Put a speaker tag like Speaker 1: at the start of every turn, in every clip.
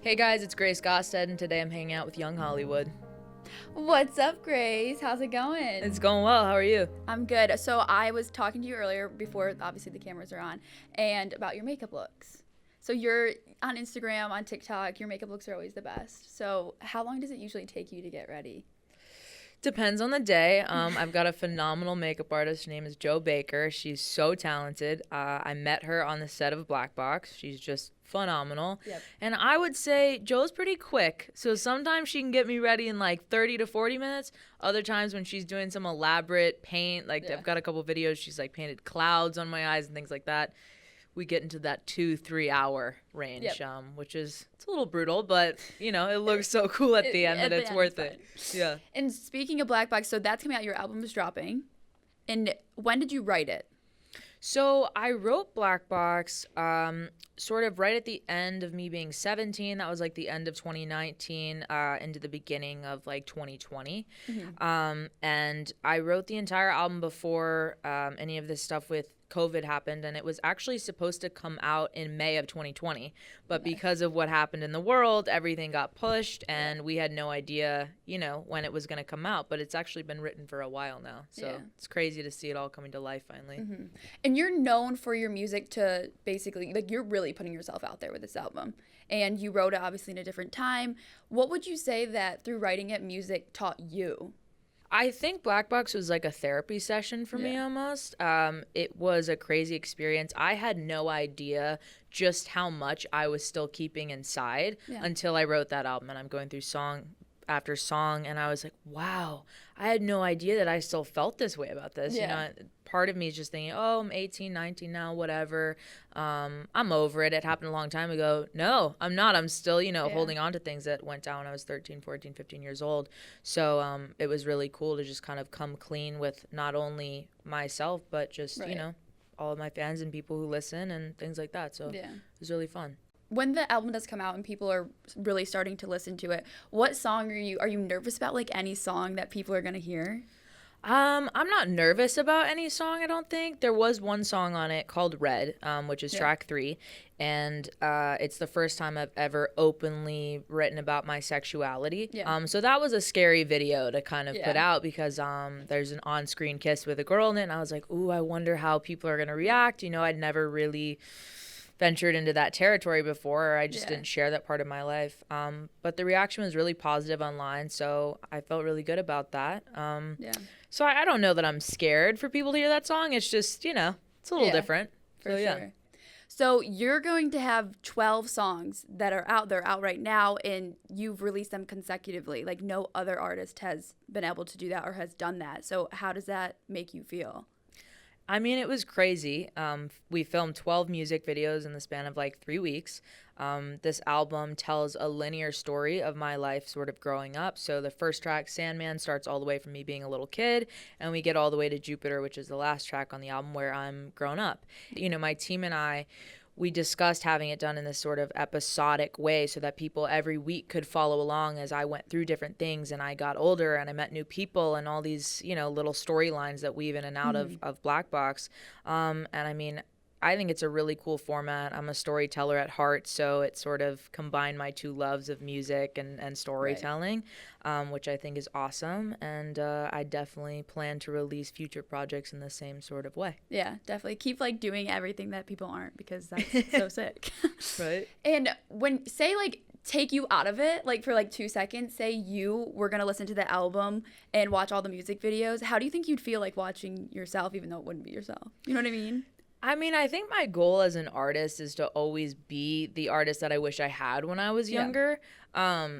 Speaker 1: Hey guys, it's Grace Gaustad, and today I'm hanging out with Young Hollywood.
Speaker 2: What's up, Grace? How's it going?
Speaker 1: It's going well. How are you?
Speaker 2: I'm good. So I was talking to you earlier before, obviously, the cameras are on, and about your makeup looks. So you're on Instagram, on TikTok, your makeup looks are always the best. So how long does it usually take you to get ready?
Speaker 1: Depends on the day. I've got a phenomenal makeup artist. Her name is Jo Baker. She's so talented. I met her on the set of Black Box. She's just phenomenal.
Speaker 2: Yep.
Speaker 1: And I would say Jo's pretty quick. So sometimes she can get me ready in like 30 to 40 minutes. Other times when she's doing some elaborate paint, like I've got a couple videos, she's like painted clouds on my eyes and things like that. We get into that 2-3 hour range, which is, it's a little brutal, but you know, it looks so cool at the end that it's worth it. Yeah.
Speaker 2: And speaking of Black Box, so that's coming out, your album is dropping. And when did you write it?
Speaker 1: So I wrote Black Box sort of right at the end of me being 17. That was like the end of 2019 into the beginning of like 2020. And I wrote the entire album before any of this stuff with COVID happened, and it was actually supposed to come out in May of 2020. But because of what happened in the world, everything got pushed, and we had no idea, you know, when it was going to come out. But it's actually been written for a while now. So it's crazy to see it all coming to life finally.
Speaker 2: And you're known for your music to basically, like, you're really putting yourself out there with this album. And you wrote it obviously in a different time. What would you say that through writing it, music taught you?
Speaker 1: I think Black Box was like a therapy session for me almost. It was a crazy experience. I had no idea just how much I was still keeping inside until I wrote that album. And I'm going through song after song, and I was like, wow, I had no idea that I still felt this way about this. You know, part of me is just thinking, oh, I'm 18, 19 now, whatever. I'm over it. It happened a long time ago. No, I'm not. I'm still, you know, holding on to things that went down when I was 13, 14, 15 years old. So it was really cool to just kind of come clean with not only myself, but just, you know, all of my fans and people who listen and things like that. So it was really fun.
Speaker 2: When the album does come out and people are really starting to listen to it, what song are you nervous about, like any song that people are going to hear?
Speaker 1: I'm not nervous about any song, I don't think. There was one song on it called Red, which is track 3. And it's the first time I've ever openly written about my sexuality. So that was a scary video to kind of put out because there's an on-screen kiss with a girl in it. And I was like, ooh, I wonder how people are going to react. You know, I'd never really ventured into that territory before, or I just didn't share that part of my life. But the reaction was really positive online, so I felt really good about that. So I don't know that I'm scared for people to hear that song. It's just, you know, it's a little different.
Speaker 2: For sure. So you're going to have 12 songs that are out there, out right now, and you've released them consecutively. Like no other artist has been able to do that or has done that. So how does that make you feel?
Speaker 1: I mean, it was crazy. We filmed 12 music videos in the span of like 3 weeks. This album tells a linear story of my life sort of growing up. So the first track, Sandman, starts all the way from me being a little kid, and we get all the way to Jupiter, which is the last track on the album where I'm grown up. You know, my team and I, we discussed having it done in this sort of episodic way so that people every week could follow along as I went through different things and I got older and I met new people and all these, you know, little storylines that weave in and out of Black Box. And I mean, I think it's a really cool format. I'm a storyteller at heart, so it sort of combined my two loves of music and storytelling, which I think is awesome. And I definitely plan to release future projects in the same sort of way.
Speaker 2: Yeah, definitely. Keep like doing everything that people aren't, because that's so sick.
Speaker 1: Right.
Speaker 2: And when, say, like, take you out of it, like for like 2 seconds, say you were going to listen to the album and watch all the music videos, how do you think you'd feel like watching yourself, even though it wouldn't be yourself? You know what I mean?
Speaker 1: I mean, I think my goal as an artist is to always be the artist that I wish I had when I was younger.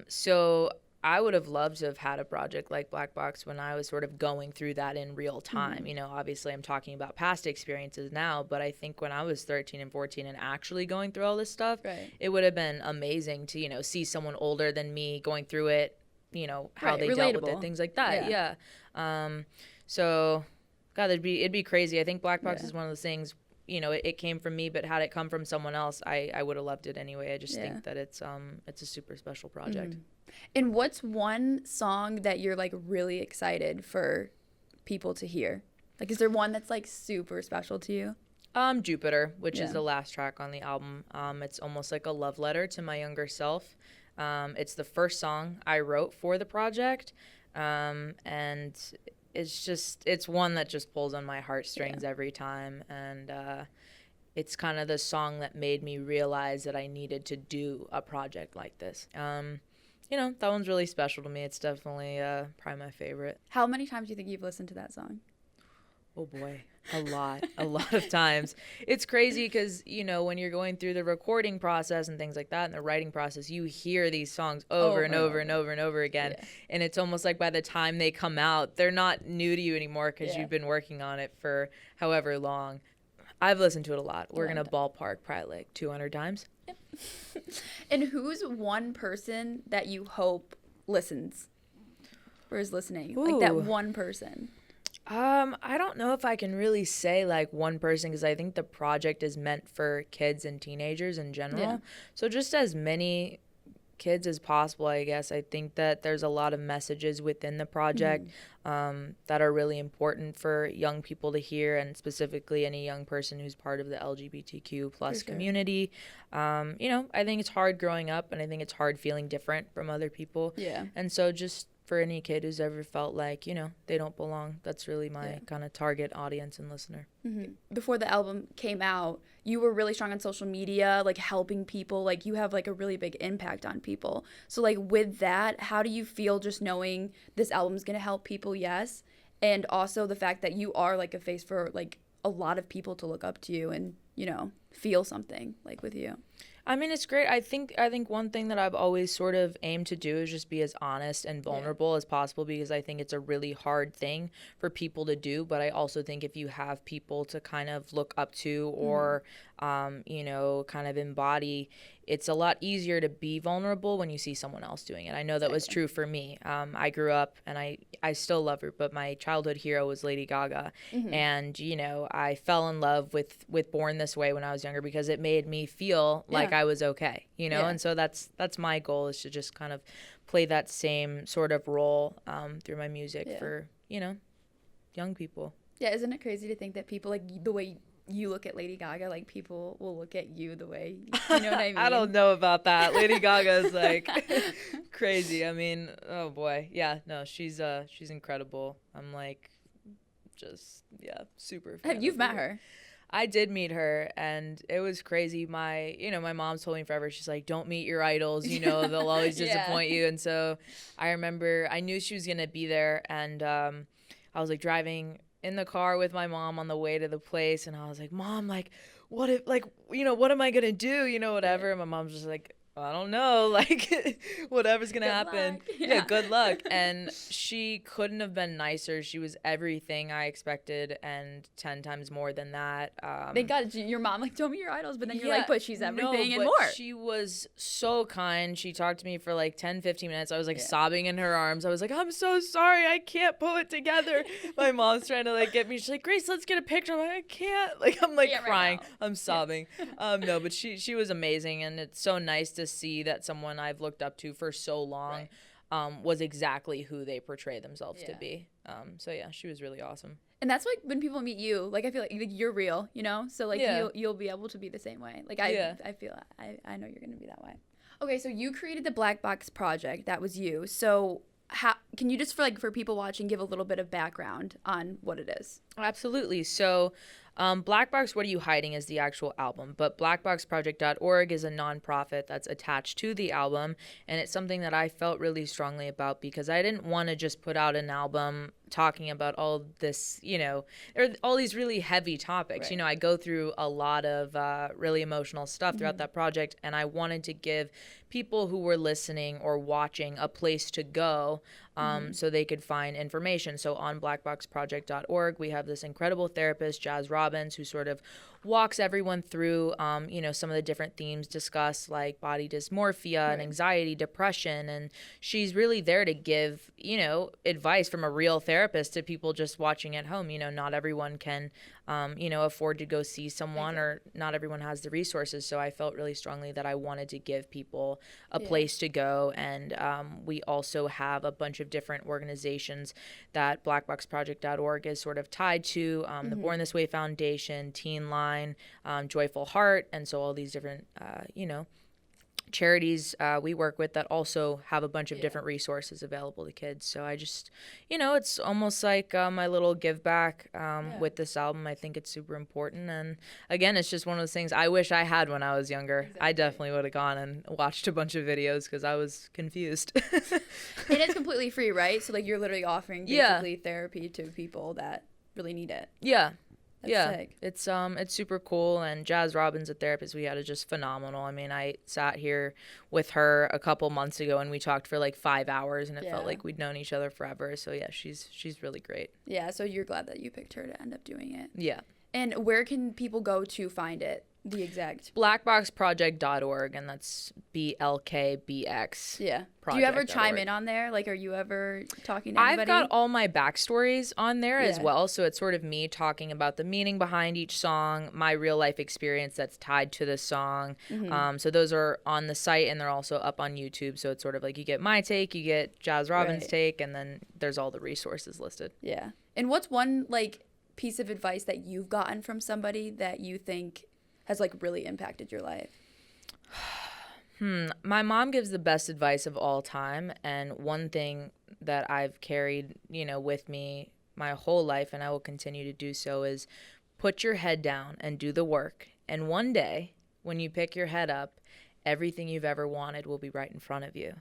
Speaker 1: So I would have loved to have had a project like Black Box when I was sort of going through that in real time. You know, obviously I'm talking about past experiences now, but I think when I was 13 and 14 and actually going through all this stuff, it would have been amazing to, you know, see someone older than me going through it, you know, how they dealt with it, things like that. So, God, it'd be crazy. I think Black Box is one of those things, you know, it came from me, but had it come from someone else, I would have loved it anyway. I just think that it's a super special project.
Speaker 2: And what's one song that you're like really excited for people to hear? Like, is there one that's like super special to you?
Speaker 1: Jupiter, which is
Speaker 2: Yeah.
Speaker 1: the last track on the album. It's almost like a love letter to my younger self. It's the first song I wrote for the project, and it's one that just pulls on my heartstrings every time, and it's kind of the song that made me realize that I needed to do a project like this. That one's really special to me. It's definitely probably my favorite.
Speaker 2: How many times do you think you've listened to that song?
Speaker 1: Oh boy, a lot of times. It's crazy because, when you're going through the recording process and things like that and the writing process, you hear these songs over and over and over and over again.
Speaker 2: Yeah.
Speaker 1: And it's almost like by the time they come out, they're not new to you anymore because you've been working on it for however long. I've listened to it a lot. We're going to ballpark probably like 200 times.
Speaker 2: Yep. And who's one person that you hope listens or is listening? Like that one person?
Speaker 1: I don't know if I can really say like one person because I think the project is meant for kids and teenagers in general.
Speaker 2: Yeah.
Speaker 1: So just as many kids as possible, I guess. I think that there's a lot of messages within the project that are really important for young people to hear, and specifically any young person who's part of the LGBTQ plus community. I think it's hard growing up, and I think it's hard feeling different from other people.
Speaker 2: Yeah.
Speaker 1: And so just for any kid who's ever felt like, they don't belong, that's really my kind of target audience and listener.
Speaker 2: Mm-hmm. Before the album came out, you were really strong on social media, like helping people, like you have like a really big impact on people. So like with that, how do you feel just knowing this album is going to help people? Yes. And also the fact that you are like a face for like a lot of people to look up to you and, feel something like with you.
Speaker 1: I mean, it's great. I think one thing that I've always sort of aimed to do is just be as honest and vulnerable as possible, because I think it's a really hard thing for people to do. But I also think if you have people to kind of look up to or, kind of embody, it's a lot easier to be vulnerable when you see someone else doing it. I know that was true for me. I grew up, and I still love her, but my childhood hero was Lady Gaga. And, I fell in love with Born This Way when I was younger because it made me feel like I was okay, and so that's my goal, is to just kind of play that same sort of role through my music for, young people.
Speaker 2: Yeah, isn't it crazy to think that people, like, the way you look at Lady Gaga, like, people will look at you the way, you know what I mean?
Speaker 1: I don't know about that. Lady Gaga is, like, crazy. I mean, oh, boy. Yeah, no, she's incredible. I'm, like, just, super fan.
Speaker 2: You've met her?
Speaker 1: I did meet her, and it was crazy. My mom told me forever, she's like, don't meet your idols, they'll always disappoint you. And so I remember I knew she was going to be there, and I was, like, driving in the car with my mom on the way to the place, and I was like, Mom, like, what if, like, what am I going to do, whatever. And my mom's just like, I don't know, like, whatever's going to happen. Yeah, good luck. And she couldn't have been nicer. She was everything I expected and 10 times more than that.
Speaker 2: Thank God your mom, like, told me your idols, but then you're like, but she's everything and more.
Speaker 1: She was so kind. She talked to me for like 10, 15 minutes. I was like sobbing in her arms. I was like, I'm so sorry. I can't pull it together. My mom's trying to like get me. She's like, Grace, let's get a picture. I'm like, I can't. Like, I'm like crying. Right, I'm sobbing. No, but she was amazing. And it's so nice to see that someone I've looked up to for so long was exactly who they portray themselves to be. So yeah, she was really awesome.
Speaker 2: And that's like when people meet you, like I feel like you're real, So like you'll be able to be the same way. Like I feel I know you're gonna be that way. Okay, so you created the Black Box Project. That was you. So how can you just for people watching give a little bit of background on what it is?
Speaker 1: Absolutely. So Black Box, What Are You Hiding is the actual album, but blackboxproject.org is a nonprofit that's attached to the album, and it's something that I felt really strongly about because I didn't want to just put out an album talking about all this, all these really heavy topics.
Speaker 2: Right.
Speaker 1: I go through a lot of really emotional stuff throughout that project, and I wanted to give people who were listening or watching a place to go so they could find information. So on blackboxproject.org, we have this incredible therapist, Jazz Robbins, who sort of walks everyone through, some of the different themes discussed, like body dysmorphia and anxiety, depression. And she's really there to give, advice from a real therapist to people just watching at home. Not everyone can afford to go see someone, or not everyone has the resources. So I felt really strongly that I wanted to give people a place to go. And we also have a bunch of different organizations that blackboxproject.org is sort of tied to, the Born This Way Foundation, Teen Line, Joyful Heart. And so all these different, charities we work with that also have a bunch of different resources available to kids. So I just, it's almost like my little give back with this album. I think it's super important. And again, it's just one of those things I wish I had when I was younger. Exactly. I definitely would have gone and watched a bunch of videos because I was confused.
Speaker 2: It is completely free, right? So like you're literally offering basically therapy to people that really need it.
Speaker 1: Yeah.
Speaker 2: That's sick.
Speaker 1: It's super cool. And Jazz Robbins, a therapist we had, is just phenomenal. I mean, I sat here with her a couple months ago and we talked for like 5 hours, and it felt like we'd known each other forever. So yeah, she's really great.
Speaker 2: Yeah, so you're glad that you picked her to end up doing it.
Speaker 1: Yeah.
Speaker 2: And where can people go to find it? The exact
Speaker 1: blackboxproject.org, and that's BLKBX.
Speaker 2: Yeah. Do you ever chime in on there? Like, are you ever talking to anybody?
Speaker 1: I've got all my backstories on there as well. So it's sort of me talking about the meaning behind each song, my real life experience that's tied to the song. So those are on the site, and they're also up on YouTube. So it's sort of like you get my take, you get Jazz Robbins' take, and then there's all the resources listed.
Speaker 2: Yeah. And what's one like piece of advice that you've gotten from somebody that you think has like really impacted your life?
Speaker 1: My mom gives the best advice of all time, and one thing that I've carried, with me my whole life, and I will continue to do so, is put your head down and do the work. And one day, when you pick your head up, everything you've ever wanted will be right in front of you.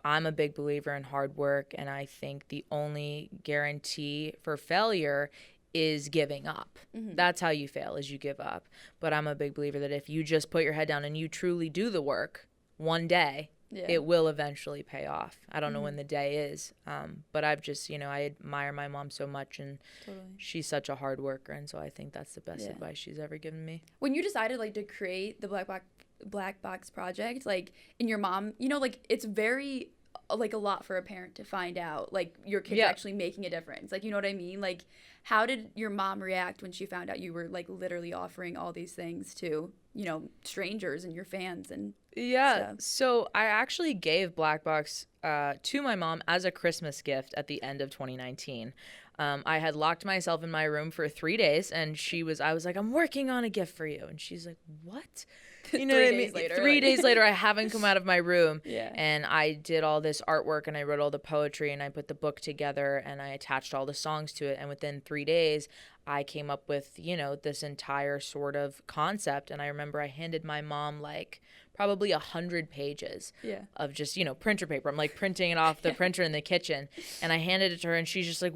Speaker 1: I'm a big believer in hard work, and I think the only guarantee for failure is giving up. That's how you fail, is you give up. But I'm a big believer that if you just put your head down and you truly do the work, one day it will eventually pay off. I don't know when the day is, but I've just, I admire my mom so much, and she's such a hard worker, and so I think that's the best advice she's ever given me.
Speaker 2: When you decided like to create the Black Box Project, like, and your mom, like, it's very like a lot for a parent to find out like your kid's actually making a difference, like, you know what I mean? Like, how did your mom react when she found out you were like literally offering all these things to strangers and your fans and stuff?
Speaker 1: So I actually gave Black Box to my mom as a Christmas gift at the end of 2019. I had locked myself in my room for 3 days, and I was like, I'm working on a gift for you, and she's like, what? You know what I mean? 3 days later, I haven't come out of my room. And I did all this artwork, and I wrote all the poetry, and I put the book together, and I attached all the songs to it. And within 3 days, I came up with, this entire sort of concept. And I remember I handed my mom like probably 100 pages of just, printer paper. I'm like printing it off the printer in the kitchen. And I handed it to her, and she's just like,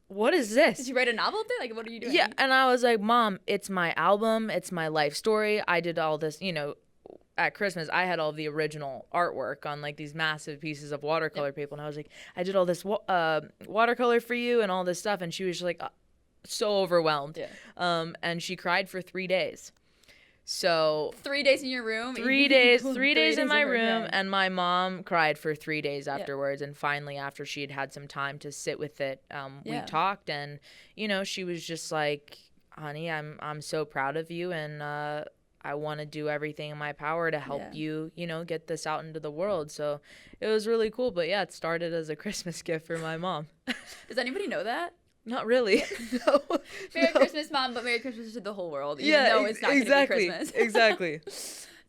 Speaker 1: what is this?
Speaker 2: Did you write a novel up there? Like, what are you doing?
Speaker 1: Yeah, and I was like, Mom, it's my album. It's my life story. I did all this, at Christmas, I had all the original artwork on, like, these massive pieces of watercolor paper. And I was like, I did all this watercolor for you and all this stuff. And she was just, like, so overwhelmed. And she cried for 3 days. So
Speaker 2: 3 days in your room?
Speaker 1: 3 days, 3 days in my room, and my mom cried for 3 days afterwards. And finally, after she had some time to sit with it, we talked, and she was just like, honey, I'm so proud of you, and I want to do everything in my power to help you, get this out into the world. So it was really cool. But yeah, it started as a Christmas gift for my mom.
Speaker 2: Does anybody know that?
Speaker 1: Not really. No.
Speaker 2: Merry Christmas, Mom, but Merry Christmas to the whole world. No, it's not going to be Christmas.
Speaker 1: Exactly.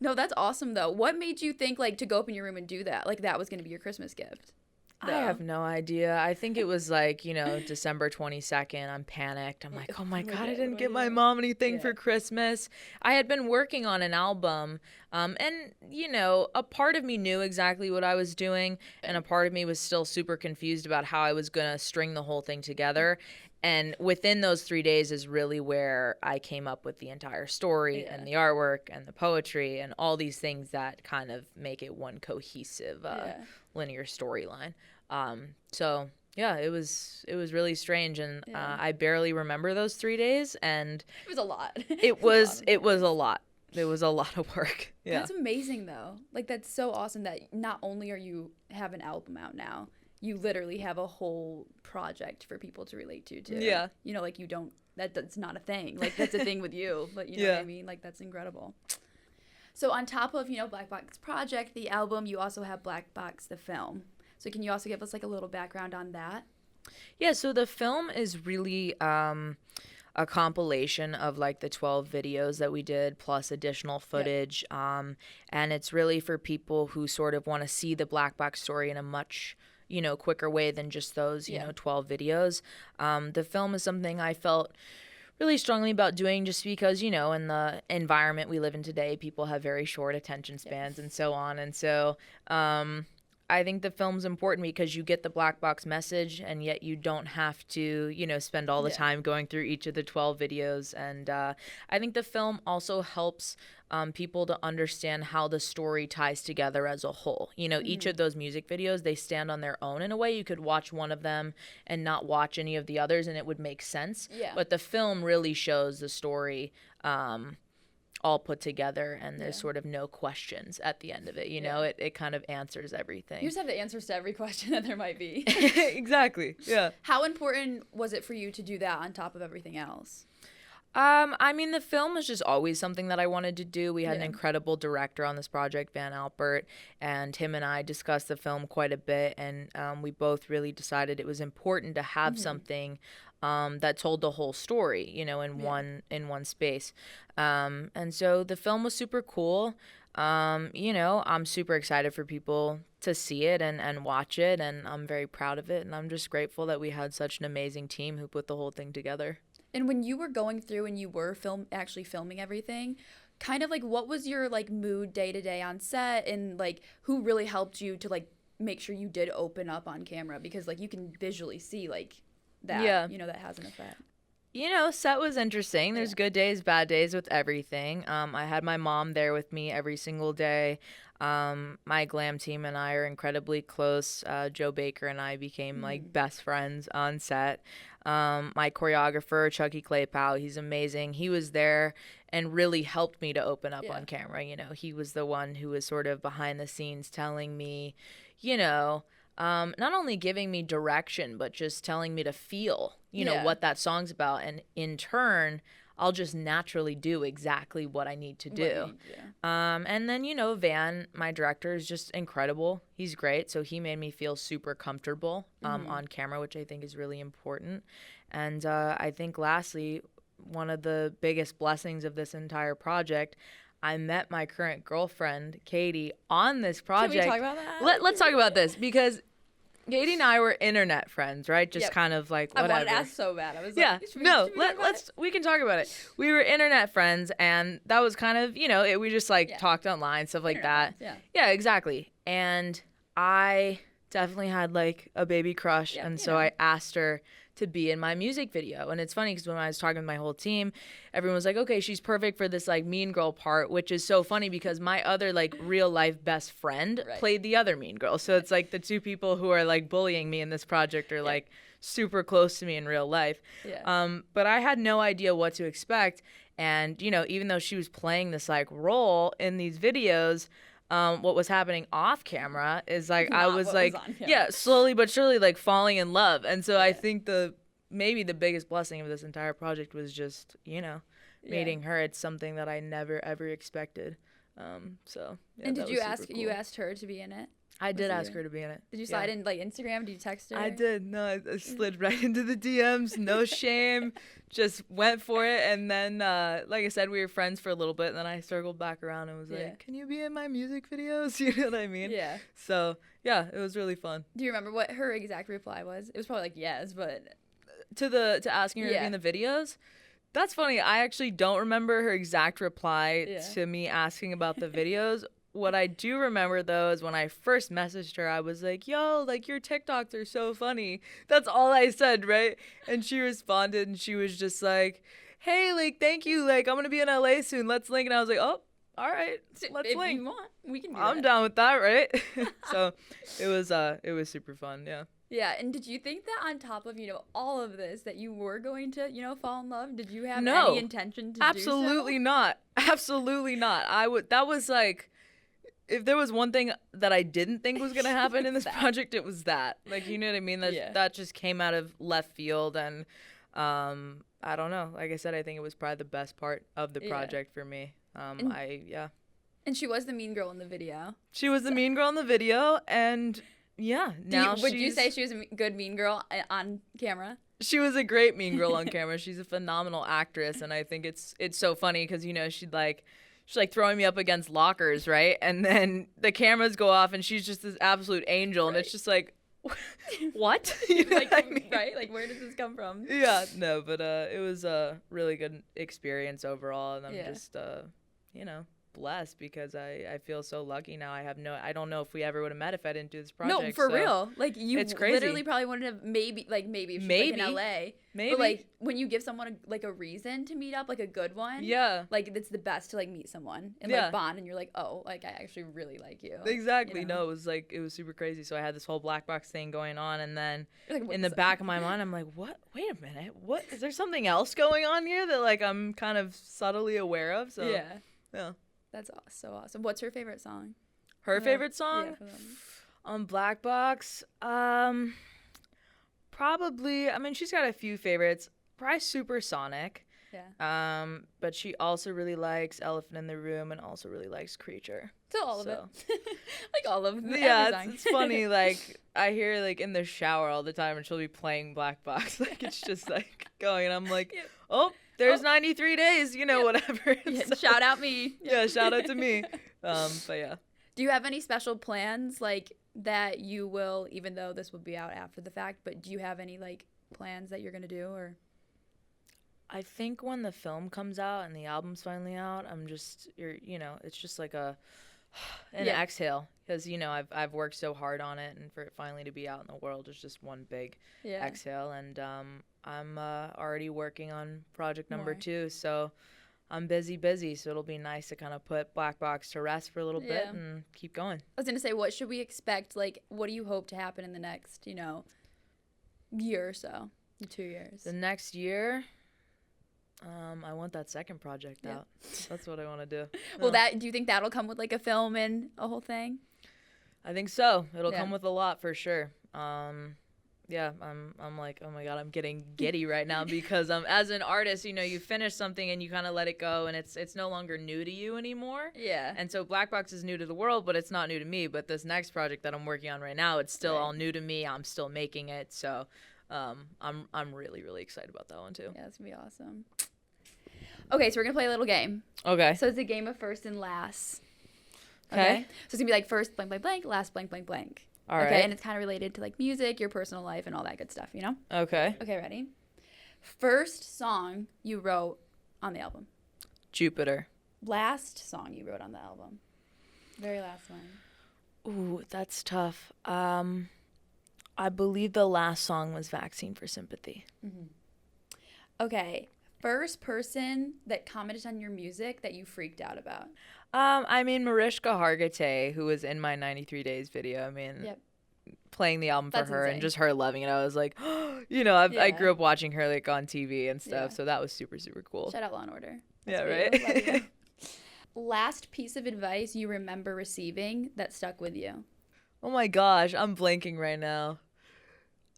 Speaker 2: No, that's awesome, though. What made you think, like, to go up in your room and do that? Like, that was going to be your Christmas gift?
Speaker 1: I have no idea. I think it was like, December 22nd. I'm panicked. I'm like, oh my God, I didn't get my mom anything for Christmas. I had been working on an album, and, a part of me knew exactly what I was doing, and a part of me was still super confused about how I was going to string the whole thing together. And within those 3 days is really where I came up with the entire story and the artwork and the poetry and all these things that kind of make it one cohesive linear storyline. So yeah, it was really strange, and I barely remember those 3 days, and
Speaker 2: it was a lot.
Speaker 1: It was a lot. It was a lot of work. Yeah.
Speaker 2: That's amazing though. Like, that's so awesome that not only are you have an album out now, you literally have a whole project for people to relate to too.
Speaker 1: Yeah.
Speaker 2: Like, you don't that's not a thing. Like, that's a thing with you, but you know what I mean? Like, that's incredible. So on top of, Black Box Project, the album, you also have Black Box, the film. So can you also give us like a little background on that?
Speaker 1: Yeah, so the film is really a compilation of like the 12 videos that we did plus additional footage. And it's really for people who sort of want to see the Black Box story in a much quicker way than just those 12 videos. The film is something I felt really strongly about doing just because, in the environment we live in today, people have very short attention spans and so on. And so I think the film's important because you get the Black Box message and yet you don't have to, spend all the time going through each of the 12 videos. And I think the film also helps people to understand how the story ties together as a whole. Each of those music videos, they stand on their own in a way. You could watch one of them and not watch any of the others and it would make sense. Yeah. But the film really shows the story all put together and there's sort of no questions at the end of it. It kind of answers everything.
Speaker 2: You just have the answers to every question that there might be.
Speaker 1: Exactly. Yeah.
Speaker 2: How important was it for you to do that on top of everything else?
Speaker 1: The film was just always something that I wanted to do. We had an incredible director on this project, Van Alpert, and him and I discussed the film quite a bit, and we both really decided it was important to have something that told the whole story, in one space. And so the film was super cool. I'm super excited for people to see it and watch it, and I'm very proud of it, and I'm just grateful that we had such an amazing team who put the whole thing together.
Speaker 2: And when you were going through and you were actually filming everything, kind of like what was your like mood day to day on set, and like who really helped you to like make sure you did open up on camera, because like you can visually see like that, that has an effect.
Speaker 1: Set was interesting. There's good days, bad days with everything. I had my mom there with me every single day. My glam team and I are incredibly close. Joe Baker and I became like best friends on set. My choreographer, Chucky Claypow, he's amazing. He was there and really helped me to open up on camera. He was the one who was sort of behind the scenes telling me, not only giving me direction, but just telling me to feel, what that song's about. And in turn, I'll just naturally do exactly what I need to do. And then, Van, my director, is just incredible. He's great. So he made me feel super comfortable on camera, which I think is really important. And I think lastly, one of the biggest blessings of this entire project, I met my current girlfriend, Katie, on this project.
Speaker 2: Can we talk about that?
Speaker 1: Let's talk about this, because Katie and I were internet friends, right? Just kind of like whatever.
Speaker 2: I wanted to ask so bad. I was
Speaker 1: we can talk about it. We were internet friends, and that was kind of, we just like talked online, stuff like
Speaker 2: internet
Speaker 1: that.
Speaker 2: Friends,
Speaker 1: yeah, exactly. And I definitely had like a baby crush, and so I asked her to be in my music video. And it's funny because when I was talking with my whole team, everyone was like, okay, she's perfect for this like mean girl part, which is so funny because my other like real life best friend played the other mean girl. So it's like the two people who are like bullying me in this project are like super close to me in real life. But I had no idea what to expect. And, even though she was playing this like role in these videos, what was happening off camera is like I was like slowly but surely like falling in love. And so I think maybe the biggest blessing of this entire project was just meeting her. It's something that I never ever expected. And
Speaker 2: did you asked her to be in it?
Speaker 1: I did ask her to be in it.
Speaker 2: Did you slide in like Instagram? Did you text her?
Speaker 1: I did. No, I slid right into the DMs. No shame. Just went for it. And then, like I said, we were friends for a little bit. And then I circled back around and was like, can you be in my music videos? You know what I mean?
Speaker 2: Yeah.
Speaker 1: So, yeah, it was really fun.
Speaker 2: Do you remember what her exact reply was? It was probably like, yes, but...
Speaker 1: To asking her to be in the videos? That's funny. I actually don't remember her exact reply to me asking about the videos. What I do remember, though, is when I first messaged her, I was like, yo, like, your TikToks are so funny. That's all I said, right? And she responded, and she was just like, hey, like, thank you. Like, I'm going to be in LA soon. Let's link. And I was like, oh, all right. Let's
Speaker 2: if
Speaker 1: link.
Speaker 2: You want, we can do
Speaker 1: I'm
Speaker 2: that.
Speaker 1: down with that, right? So it was super fun, yeah.
Speaker 2: Yeah, and did you think that on top of, all of this, that you were going to, fall in love? Did you have any intention to do so?
Speaker 1: Absolutely not. Absolutely not. That was like... If there was one thing that I didn't think was going to happen in this project, it was that. Like, you know what I mean? That just came out of left field. And I I don't know. Like I said, I think it was probably the best part of the
Speaker 2: Yeah.
Speaker 1: project for me.
Speaker 2: And- And she was the mean girl in the video.
Speaker 1: She was the mean girl in the video, and yeah,
Speaker 2: Would you say she was a good mean girl on camera?
Speaker 1: she was a great mean girl on camera. She's a phenomenal actress, and I think it's so funny because she's like throwing me up against lockers, right? And then the cameras go off, and she's just this absolute angel, and it's just like, what?
Speaker 2: Like, right? Like, where does this come from?
Speaker 1: Yeah, no, but it was a really good experience overall, and I'm just blessed because I feel so lucky now. I don't know if we ever would have met if I didn't do this project.
Speaker 2: No, for real. Like, you
Speaker 1: it's crazy.
Speaker 2: literally probably wouldn't have maybe if she was like in LA.
Speaker 1: Maybe.
Speaker 2: But like when you give someone a reason to meet up, like a good one.
Speaker 1: Yeah.
Speaker 2: Like it's the best to like meet someone and like bond, and you're like, oh, like I actually really like you.
Speaker 1: Exactly. No, it was super crazy. So I had this whole black box thing going on, and then in the back of my mind, I'm like, what? Wait a minute. What? Is there something else going on here that like I'm kind of subtly aware of? So yeah.
Speaker 2: That's so awesome. What's her favorite song?
Speaker 1: Her favorite song?
Speaker 2: Yeah,
Speaker 1: on Black Box? Probably, I mean, she's got a few favorites. Probably Supersonic.
Speaker 2: Yeah.
Speaker 1: But she also really likes Elephant in the Room and also really likes Creature.
Speaker 2: So all of it. Like all of them.
Speaker 1: Yeah, it's funny. Like, I hear, like, in the shower all the time, and she'll be playing Black Box. Like, it's just, like, going. And I'm like, oh, there's 93 days, whatever.
Speaker 2: Yeah, shout out me.
Speaker 1: Yeah, shout out to me. But yeah.
Speaker 2: Do you have any special plans, like, that you will, even though this will be out after the fact, but do you have any, like, plans that you're going to do, or?
Speaker 1: I think when the film comes out and the album's finally out, it's just like an exhale. Because, I've worked so hard on it, and for it finally to be out in the world is just one big exhale. And I'm already working on project number 2, so I'm busy. So it'll be nice to kind of put Black Box to rest for a little bit and keep going.
Speaker 2: I was going to say, what should we expect? Like, what do you hope to happen in the next, year or so, 2 years?
Speaker 1: The next year, I want that second project out. That's what I want to do.
Speaker 2: Well, do you think that'll come with like a film and a whole thing?
Speaker 1: I think so. It'll come with a lot for sure. Yeah, I'm like, oh my God, I'm getting giddy right now because as an artist, you finish something and you kind of let it go, and it's no longer new to you anymore.
Speaker 2: Yeah.
Speaker 1: And so Black Box is new to the world, but it's not new to me. But this next project that I'm working on right now, it's still all new to me. I'm still making it, so I'm really, really excited about that one too.
Speaker 2: Yeah, it's gonna be awesome. Okay, so we're gonna play a little game.
Speaker 1: Okay.
Speaker 2: So it's a game of first and last.
Speaker 1: Okay.
Speaker 2: So it's gonna be like first blank blank blank, last blank blank blank.
Speaker 1: All right.
Speaker 2: Okay, and it's kind of related to like music, your personal life, and all that good stuff,
Speaker 1: Okay.
Speaker 2: Okay, ready? First song you wrote on the album.
Speaker 1: Jupiter.
Speaker 2: Last song you wrote on the album. Very last one.
Speaker 1: Ooh, that's tough. I believe the last song was Vaccine for Sympathy.
Speaker 2: Mm-hmm. Okay. First person that commented on your music that you freaked out about.
Speaker 1: I mean, Mariska Hargitay, who was in my 93 Days video. I mean, playing the album for her
Speaker 2: insane.
Speaker 1: and just her loving it. I was like, I grew up watching her like on TV and stuff. So that was super, super cool.
Speaker 2: Shout out Law & Order.
Speaker 1: That's right?
Speaker 2: Last piece of advice you remember receiving that stuck with you.
Speaker 1: Oh my gosh, I'm blanking right now.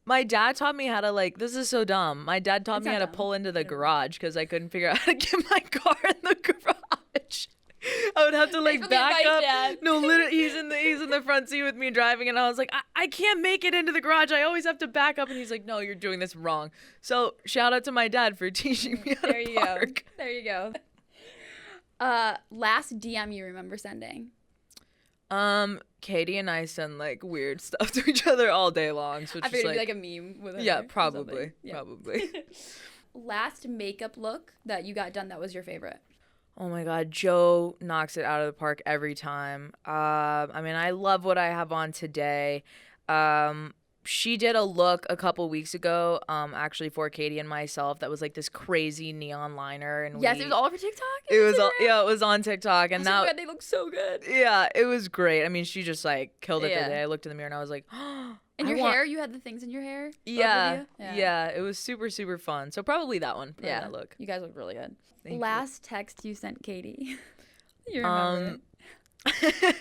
Speaker 1: My dad taught me how to this is so dumb. My dad taught me how to pull into the garage because I couldn't figure out how to get my car in the garage. I would have to back up. Dad. No, literally, he's in the front seat with me driving, and I was like, I can't make it into the garage. I always have to back up, and he's like, no, you're doing this wrong. So shout out to my dad for teaching me how to park.
Speaker 2: There you go. Last DM you remember sending.
Speaker 1: Katie and I send weird stuff to each other all day long. So
Speaker 2: I figured it'd be a meme with her.
Speaker 1: Yeah, probably. Probably.
Speaker 2: Last makeup look that you got done that was your favorite.
Speaker 1: Oh my God, Joe knocks it out of the park every time. I mean, I love what I have on today. She did a look a couple weeks ago, actually for Katie and myself, that was this crazy neon liner, and
Speaker 2: it was all over TikTok.
Speaker 1: It was on TikTok, and
Speaker 2: now they look so good.
Speaker 1: Yeah, it was great. I mean, she just killed it that day. I looked in the mirror and I was like,
Speaker 2: and your hair, you had the things in your hair.
Speaker 1: Yeah, it was super, super fun. So probably that one. Probably that look.
Speaker 2: You guys look really good.
Speaker 1: Thank
Speaker 2: Last
Speaker 1: you.
Speaker 2: text you sent Katie. You remember
Speaker 1: it?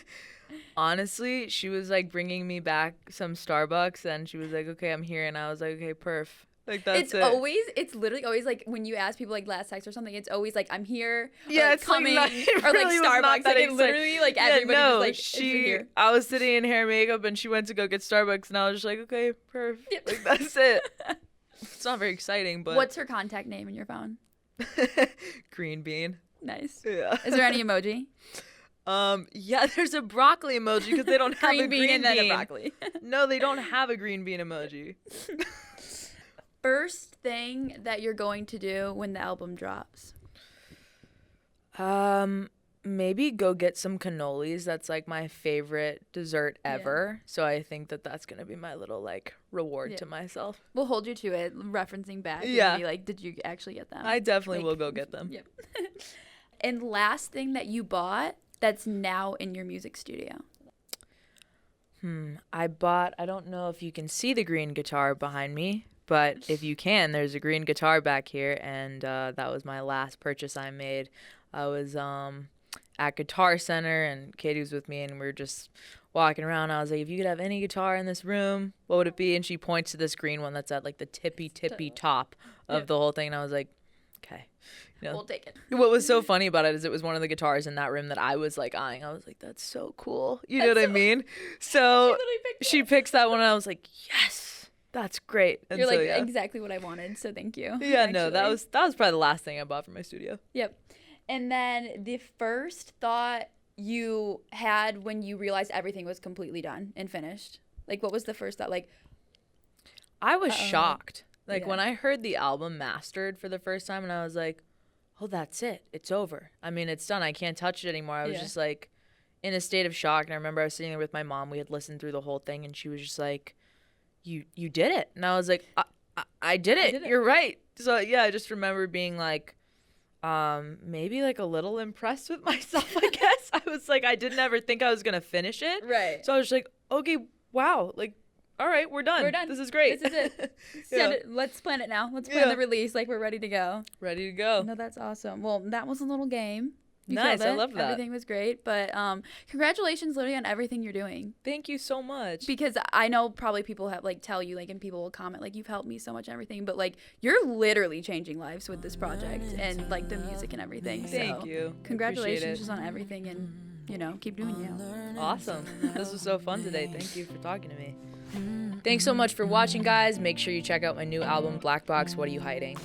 Speaker 1: Honestly, she was bringing me back some Starbucks, and she was like, okay, I'm here. And I was like, okay, perf. Like that's
Speaker 2: It's literally always like when you ask people like last text or something, it's always like I'm here.
Speaker 1: Yeah,
Speaker 2: or,
Speaker 1: it's
Speaker 2: coming
Speaker 1: like
Speaker 2: or like Starbucks. Like it literally like everybody was like
Speaker 1: she. I was sitting in hair and makeup and she went to go get Starbucks and I was just like, okay, perfect. Yep. Like that's it. It's not very exciting, but
Speaker 2: what's her contact name in your phone?
Speaker 1: Green bean.
Speaker 2: Nice.
Speaker 1: Yeah.
Speaker 2: Is there any emoji?
Speaker 1: Yeah, there's a broccoli emoji because they don't have a green bean
Speaker 2: and then a broccoli.
Speaker 1: No, they don't have a green bean emoji.
Speaker 2: First thing that you're going to do when the album drops?
Speaker 1: Maybe go get some cannolis. That's like my favorite dessert ever. So I think that that's going to be my little like reward to myself.
Speaker 2: We'll hold you to it, referencing back.
Speaker 1: Yeah.
Speaker 2: And be like, did you actually get them?
Speaker 1: I definitely will go get them.
Speaker 2: Yep. And last thing that you bought that's now in your music studio?
Speaker 1: I don't know if you can see the green guitar behind me, but if you can, there's a green guitar back here, and that was my last purchase I made. I was at Guitar Center, and Katie was with me, and we were just walking around. I was like, if you could have any guitar in this room, what would it be? And she points to this green one that's at like the tippy top of the whole thing, and I was like, okay. You know,
Speaker 2: we'll take it.
Speaker 1: What was so funny about it is it was one of the guitars in that room that I was like eyeing. I was like, that's so cool. You know what I mean? So she picks that one and I was like, yes, that's great. And
Speaker 2: you're
Speaker 1: so,
Speaker 2: like exactly what I wanted. So thank you.
Speaker 1: Yeah, actually. No, that was probably the last thing I bought for my studio.
Speaker 2: Yep. And then the first thought you had when you realized everything was completely done and finished, like what was the first thought? Like,
Speaker 1: I was shocked. Like when I heard the album mastered for the first time and I was like, oh, that's it. It's over. I mean, it's done. I can't touch it anymore. I was just like in a state of shock. And I remember I was sitting there with my mom. We had listened through the whole thing and she was just like, you did it. And I was like, I did it. You're right. So yeah, I just remember being like, maybe like a little impressed with myself, I guess. I was like, I didn't ever think I was going to finish it.
Speaker 2: Right.
Speaker 1: So I was like, okay, wow. Like, all right, we're done. This is great.
Speaker 2: This is it. Let's plan it now. Let's plan the release. Like we're ready to go.
Speaker 1: Ready to go.
Speaker 2: No, that's awesome. Well, that was a little game.
Speaker 1: Nice. I love that.
Speaker 2: Everything was great. But congratulations, literally, on everything you're doing.
Speaker 1: Thank you so much.
Speaker 2: Because I know probably people have like tell you like, and people will comment like, you've helped me so much and everything. But like, you're literally changing lives with this project and like the music and everything.
Speaker 1: Thank you.
Speaker 2: Congratulations just on everything, and you know, keep doing you.
Speaker 1: Awesome. This was so fun today. Thank you for talking to me. Thanks so much for watching, guys. Make sure you check out my new album, Black Box, What Are You Hiding?